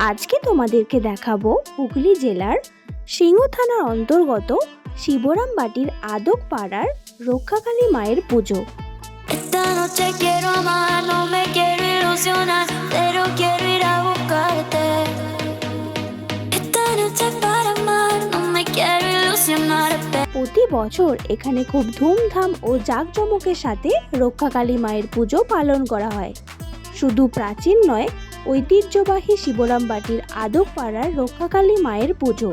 আজকে তোমাদেরকে দেখাবো হুগলি জেলার সিংহ থানার অন্তর্গত শিবরামবাটির আদক পাড়ার রক্ষাকালী মায়ের পুজো। Esta noche quiero amar, no me quiero ilusionar, pero quiero ir a buscarte. Esta noche para amar, no me quiero ilusionar. প্রতি বছর এখানে খুব ধুমধাম ও জাঁকজমকের সাথে রক্ষাকালী মায়ের পুজো পালন করা হয়। শুধু প্রাচীন নয়, ঐতিহ্যবাহী শিবরামবাটির আদক পাড়ার রক্ষাকালী মায়ের পুজো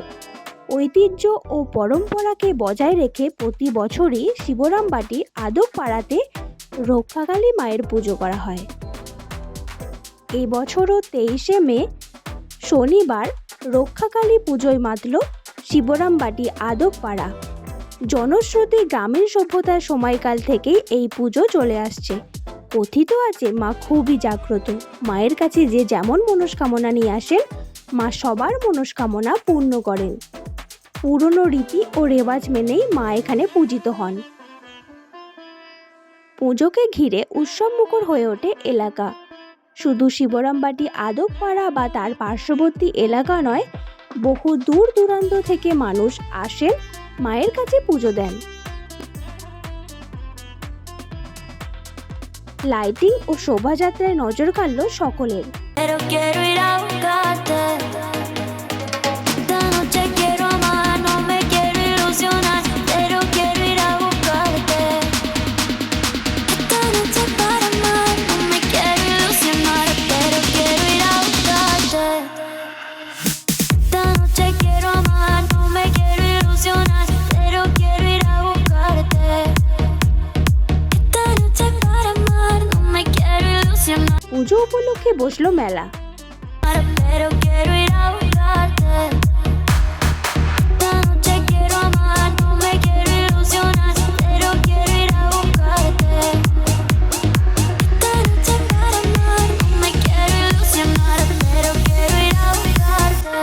ঐতিহ্য ও পরম্পরাকে বজায় রেখে প্রতি বছরই শিবরামবাটির আদক পাড়াতে রক্ষাকালী মায়ের পুজো করা হয়। এই বছরও 23শে মে শনিবার রক্ষাকালী পুজোয় মাতল শিবরামবাটি আদক পাড়া। জনশ্রুতি গ্রামীণ সভ্যতার সময়কাল থেকেই এই পুজো চলে আসছে। কথিত আছে মা খুবই জাগ্রত, মায়ের কাছে যে যেমন মনস্কামনা নিয়ে আসেন মা সবার মনস্কামনা পূর্ণ করেন। পুরনো রীতি ও রেওয়াজ মেনেই মা এখানে পূজিত হন। পুজোকে ঘিরে উৎসবমুখর হয়ে ওঠে এলাকা। শুধু শিবরামবাটি আদক পাড়া বা তার পার্শ্ববর্তী এলাকা নয়, বহু দূর দূরান্ত থেকে মানুষ আসেন মায়ের কাছে পুজো দেন। লাইটিং ও শোভাযাত্রায় নজর কাড়ল সকলের। Pero quiero ir a buscarte. Esta noche quiero amar, no me quiero ilusionar, pero quiero ir a buscarte. Esta noche para amar, no me quiero ilusionar, pero quiero ir a buscarte. Esta noche quiero amar, no me quiero ilusionar, pero quiero ir a buscarte. Esta noche para amar, no me quiero ilusionar. পুজো উপলক্ষে বসলো মেলা। Pero quiero ir a buscarte. Esta noche quiero amar, no me quiero ilusionar, pero quiero ir a buscarte. Esta noche para amar, no me quiero ilusionar, pero quiero ir a buscarte.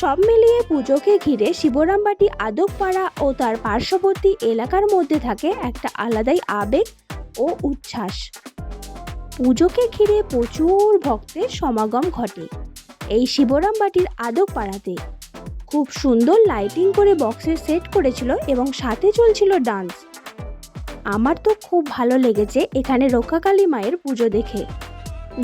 সব মিলিয়ে পুজোকে ঘিরে শিবরামবাটি আদক পাড়া ও তার পার্শ্ববর্তী এলাকার মধ্যে থাকে একটা আলাদাই আবেগ ও উচ্ছ্বাস। পুজোকে ঘিরে প্রচুর ভক্তের সমাগম ঘটে এই শিবরামবাটির আদক পাড়াতে। খুব সুন্দর লাইটিং করে বক্সের সেট করেছিল এবং সাথে চলছিল ডান্স। আমার তো খুব ভালো লেগেছে এখানে রক্ষাকালী মায়ের পুজো দেখে।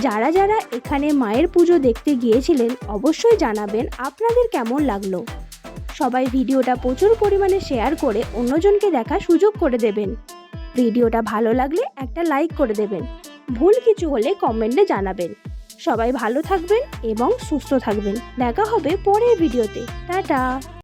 যারা যারা এখানে মায়ের পুজো দেখতে গিয়েছিলেন অবশ্যই জানাবেন আপনাদের কেমন লাগলো। সবাই ভিডিওটা প্রচুর পরিমাণে শেয়ার করে অন্যজনকে দেখার সুযোগ করে দেবেন। ভিডিওটা ভালো লাগলে একটা লাইক করে দেবেন। ভুল কিছু হলে কমেন্টে জানাবেন। সবাই ভালো থাকবেন এবং সুস্থ থাকবেন। দেখা হবে পরের ভিডিওতে। টাটা।